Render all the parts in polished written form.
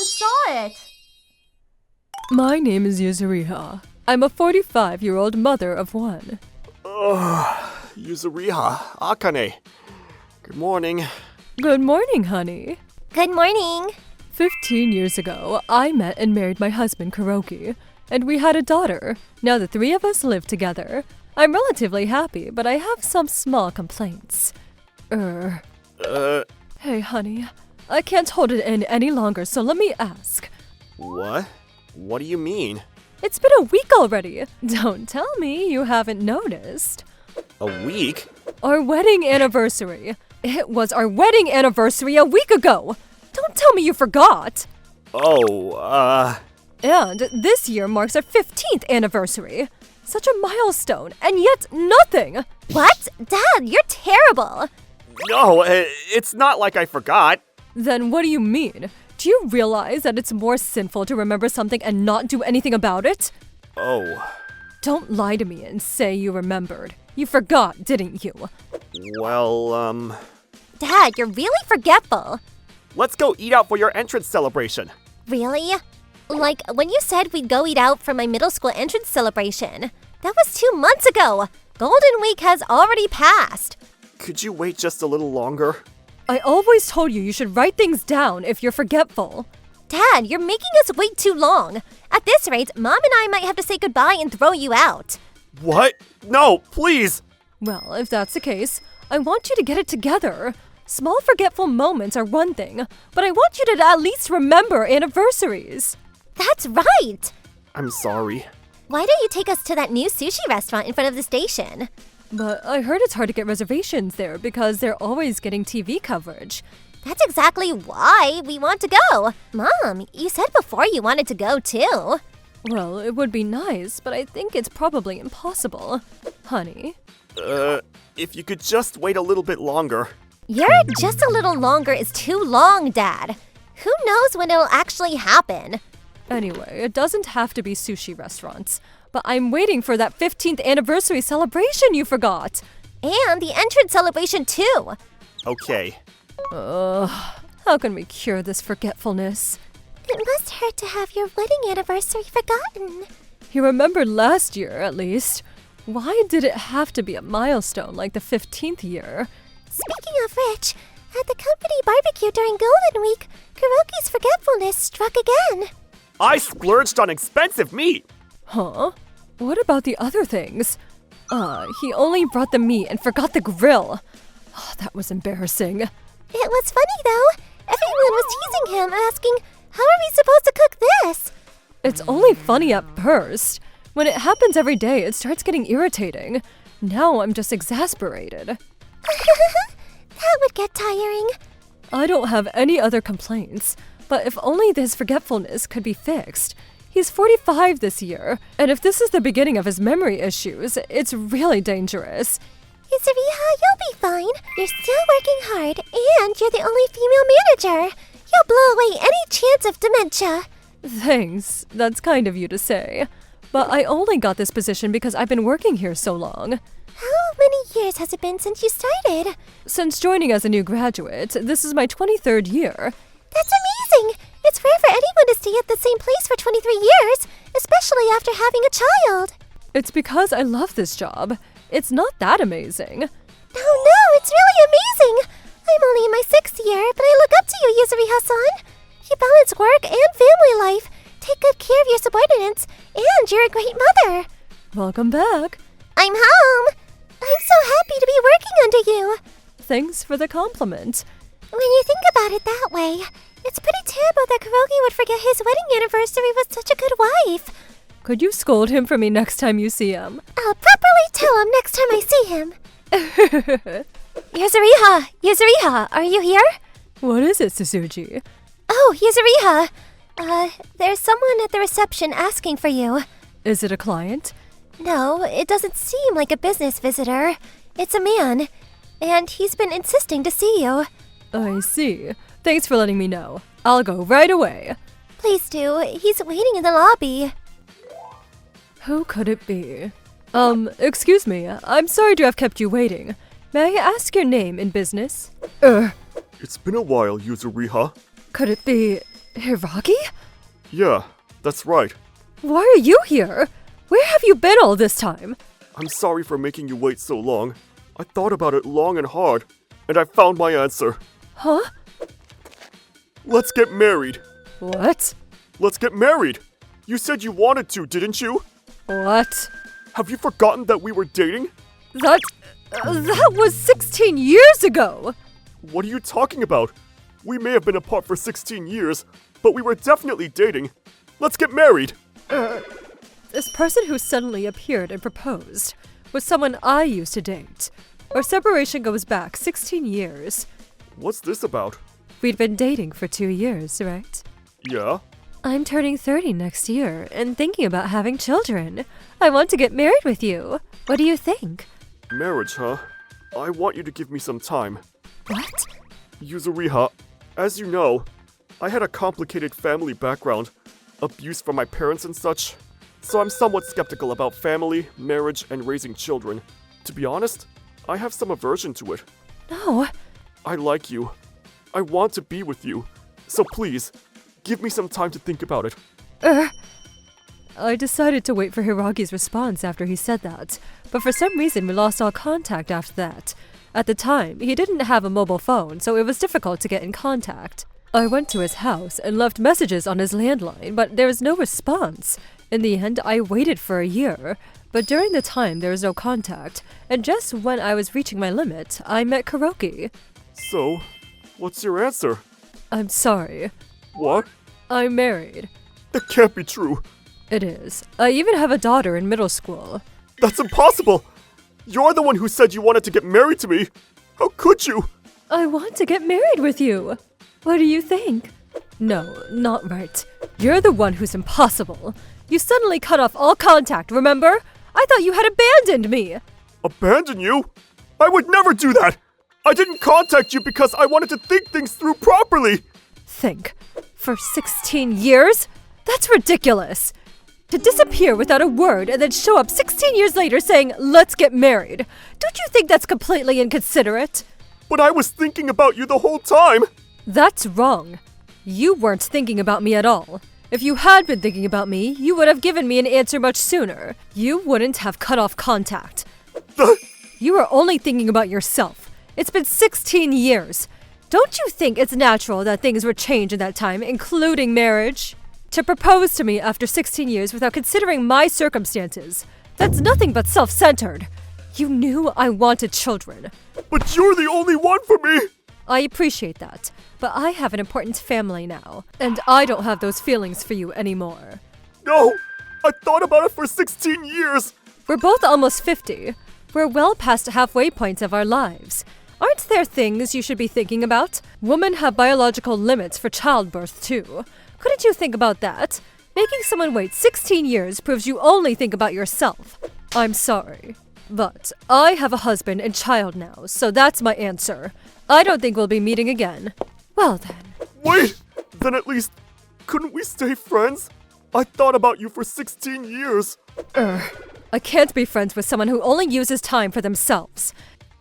saw it! My name is Yuzuriha. I'm a 45-year-old mother of one. Yuzuriha, Akane. Good morning. Good morning, honey. Good morning. 15 years ago, I met and married my husband, Kuroki, and we had a daughter. Now the three of us live together. I'm relatively happy, but I have some small complaints. Hey, honey. I can't hold it in any longer, so let me ask. What? What do you mean? It's been a week already. Don't tell me you haven't noticed. A week? Our wedding anniversary. It was our wedding anniversary a week ago. Don't tell me you forgot. And this year marks our 15th anniversary. Such a milestone, and yet nothing. What? Dad, you're terrible. No, it's not like I forgot. Then what do you mean? Do you realize that it's more sinful to remember something and not do anything about it? Oh. Don't lie to me and say you remembered. You forgot, didn't you? Well, Dad, you're really forgetful. let's go eat out for your entrance celebration. Really? Like when you said we'd go eat out for my middle school entrance celebration. That was 2 months ago. Golden Week has already passed. Could you wait just a little longer? I always told you should write things down if you're forgetful. Dad, you're making us wait too long. At this rate, Mom and I might have to say goodbye and throw you out. What? No, please! Well, if that's the case, I want you to get it together. Small forgetful moments are one thing, but I want you to at least remember anniversaries. That's right! I'm sorry. Why don't you take us to that new sushi restaurant in front of the station? But I heard it's hard to get reservations there because they're always getting TV coverage. That's exactly why we want to go. Mom, you said before you wanted to go too. Well, it would be nice, but I think it's probably impossible. Honey? If you could just wait a little bit longer. Your just a little longer is too long, Dad. Who knows when it'll actually happen? Anyway, it doesn't have to be sushi restaurants. But I'm waiting for that 15th anniversary celebration you forgot. And the entrance celebration too. Okay. How can we cure this forgetfulness? It must hurt to have your wedding anniversary forgotten. You remembered last year, at least. Why did it have to be a milestone like the 15th year? Speaking of which, at the company barbecue during Golden Week, Kuroki's forgetfulness struck again. I splurged on expensive meat! Huh? What about the other things? He only brought the meat and forgot the grill. Oh, that was embarrassing. It was funny though. Everyone was teasing him, asking, "How are we supposed to cook this?" It's only funny at first. When it happens every day, it starts getting irritating. Now I'm just exasperated. That would get tiring. I don't have any other complaints, but if only this forgetfulness could be fixed. He's 45 this year, and if this is the beginning of his memory issues, it's really dangerous. Yuzuriha, you'll be fine. You're still working hard, and you're the only female manager. You'll blow away any chance of dementia. Thanks, that's kind of you to say. But I only got this position because I've been working here so long. How many years has it been since you started? Since joining as a new graduate, this is my 23rd year. That's amazing! It's rare for anyone to stay at the same place for 23 years, especially after having a child. It's because I love this job. It's not that amazing. No, it's really amazing! I'm only in my 6th year, but I look up to you, Yuzuriha-san. You balance work and family life, take good care of your subordinates, and you're a great mother. Welcome back. I'm home! I'm so happy to be working under you. Thanks for the compliment. When you think about it that way, it's pretty terrible that Kuroki would forget his wedding anniversary with such a good wife. Could you scold him for me next time you see him? I'll properly tell him next time I see him. Yuzuriha, are you here? What is it, Suzuki? Oh, Yuzuriha. There's someone at the reception asking for you. Is it a client? No, it doesn't seem like a business visitor. It's a man, and he's been insisting to see you. I see. Thanks for letting me know. I'll go right away. Please do. He's waiting in the lobby. Who could it be? Excuse me. I'm sorry to have kept you waiting. May I ask your name in business? It's been a while, Yuzuriha. Could it be Hiragi? Yeah, that's right. Why are you here? Where have you been all this time? I'm sorry for making you wait so long. I thought about it long and hard, and I found my answer. Huh? Let's get married. What? Let's get married. You said you wanted to, didn't you? What? Have you forgotten that we were dating? That was 16 years ago! What are you talking about? We may have been apart for 16 years, but we were definitely dating. Let's get married. This person who suddenly appeared and proposed was someone I used to date. Our separation goes back 16 years. What's this about? We'd been dating for 2 years, right? Yeah? I'm turning 30 next year and thinking about having children. I want to get married with you. What do you think? Marriage, huh? I want you to give me some time. What? Yuzuriha, as you know, I had a complicated family background, abuse from my parents and such, so I'm somewhat skeptical about family, marriage, and raising children. To be honest, I have some aversion to it. No. I like you. I want to be with you. So please, give me some time to think about it. I decided to wait for Hiragi's response after he said that, but for some reason we lost all contact after that. At the time, he didn't have a mobile phone, so it was difficult to get in contact. I went to his house and left messages on his landline, but there was no response. In the end, I waited for a year, but during the time there was no contact, and just when I was reaching my limit, I met Kuroki. So, what's your answer? I'm sorry. What? I'm married. That can't be true. It is. I even have a daughter in middle school. That's impossible! You're the one who said you wanted to get married to me! How could you? I want to get married with you. What do you think? No, not right. You're the one who's impossible. You suddenly cut off all contact, remember? I thought you had abandoned me. Abandon you? I would never do that! I didn't contact you because I wanted to think things through properly! Think. For 16 years? That's ridiculous. To disappear without a word and then show up 16 years later saying, let's get married. Don't you think that's completely inconsiderate? But I was thinking about you the whole time! That's wrong. You weren't thinking about me at all. If you had been thinking about me, you would have given me an answer much sooner. You wouldn't have cut off contact. You are only thinking about yourself. It's been 16 years. Don't you think it's natural that things would change in that time, including marriage? To propose to me after 16 years without considering my circumstances, that's nothing but self-centered. You knew I wanted children. But you're the only one for me! I appreciate that, but I have an important family now, and I don't have those feelings for you anymore. No! I thought about it for 16 years! We're both almost 50. We're well past halfway points of our lives. Aren't there things you should be thinking about? Women have biological limits for childbirth, too. Couldn't you think about that? Making someone wait 16 years proves you only think about yourself. I'm sorry, but I have a husband and child now, so that's my answer. I don't think we'll be meeting again. Well then. Wait! Then at least, couldn't we stay friends? I thought about you for 16 years. I can't be friends with someone who only uses time for themselves.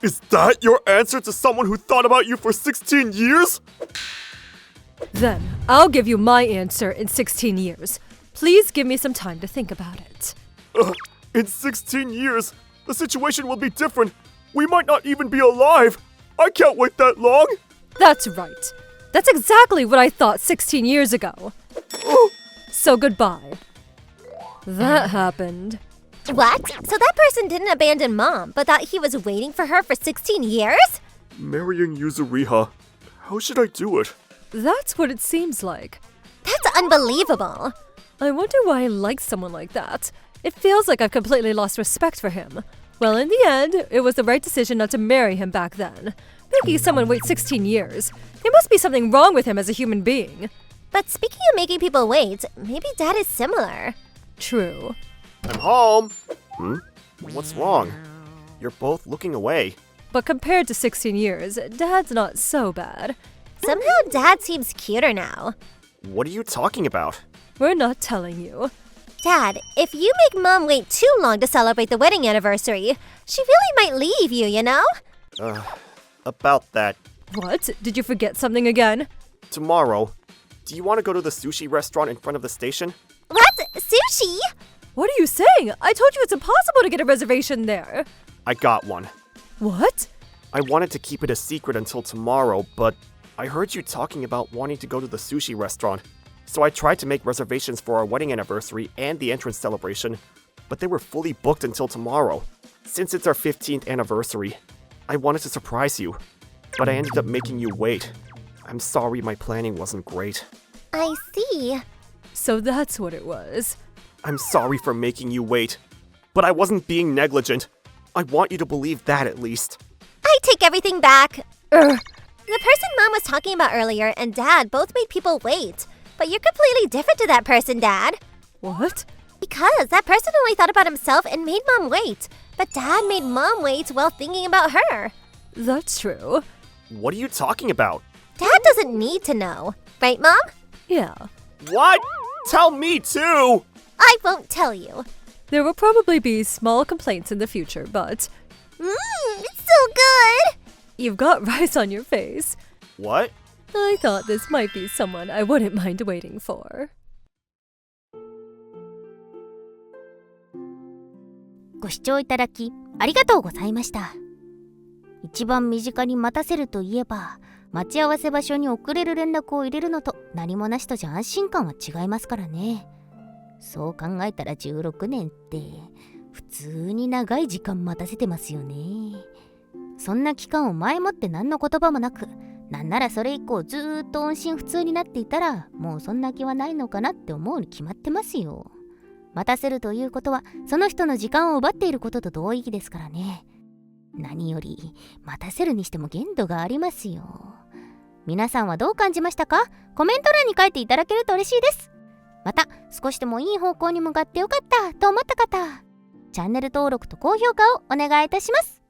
Is that your answer to someone who thought about you for 16 years? Then, I'll give you my answer in 16 years. Please give me some time to think about it. In 16 years, the situation will be different. We might not even be alive. I can't wait that long. That's right. That's exactly what I thought 16 years ago. So goodbye. That happened. What? So that person didn't abandon Mom, but thought he was waiting for her for 16 years? Marrying Yuzuriha. How should I do it? That's what it seems like. That's unbelievable. I wonder why I like someone like that. It feels like I've completely lost respect for him. Well, in the end, it was the right decision not to marry him back then. Making someone wait 16 years. There must be something wrong with him as a human being. But speaking of making people wait, maybe Dad is similar. True. I'm home. What's wrong? You're both looking away. But compared to 16 years, Dad's not so bad. Somehow Dad seems cuter now. What are you talking about? We're not telling you. Dad, if you make Mom wait too long to celebrate the wedding anniversary, she really might leave you, you know? About that. What? Did you forget something again? Tomorrow, Do you want to go to the sushi restaurant in front of the station? What? Sushi? What are you saying? I told you it's impossible to get a reservation there. I got one. What? I wanted to keep it a secret until tomorrow, but I heard you talking about wanting to go to the sushi restaurant. So I tried to make reservations for our wedding anniversary and the entrance celebration, but they were fully booked until tomorrow. Since it's our 15th anniversary, I wanted to surprise you, but I ended up making you wait. I'm sorry my planning wasn't great. I see. So that's what it was. I'm sorry for making you wait, but I wasn't being negligent. I want you to believe that at least. I take everything back. The person Mom was talking about earlier and Dad both made people wait. But you're completely different to that person, Dad. What? Because that person only thought about himself and made Mom wait. But Dad made Mom wait while thinking about her. That's true. What are you talking about? Dad doesn't need to know. Right, Mom? Yeah. What? Tell me too! I won't tell you. There will probably be small complaints in the future, but It's so good! you've got rice on your face. What? I thought this might be someone I wouldn't mind waiting for. ご視聴いただきありがとうございました。一番身近に待たせるといえば、待ち合わせ場所に遅れる連絡を入れるのと何もなしとじゃ安心感は違いますからね。そう考えたら16年って普通に長い時間待たせてますよね。そんな期間を前もって何の言葉もなく、なんならそれ以降ずーっと音信不通になっていたら、もうそんな気はないのかなって思うに決まってますよ。待たせるということはその人の時間を奪っていることと同意義ですからね。何より待たせるにしても限度がありますよ。皆さんはどう感じましたか？コメント欄に書いていただけると嬉しいです。また少しでもいい方向に向かってよかったと思った方、チャンネル登録と高評価をお願いいたします。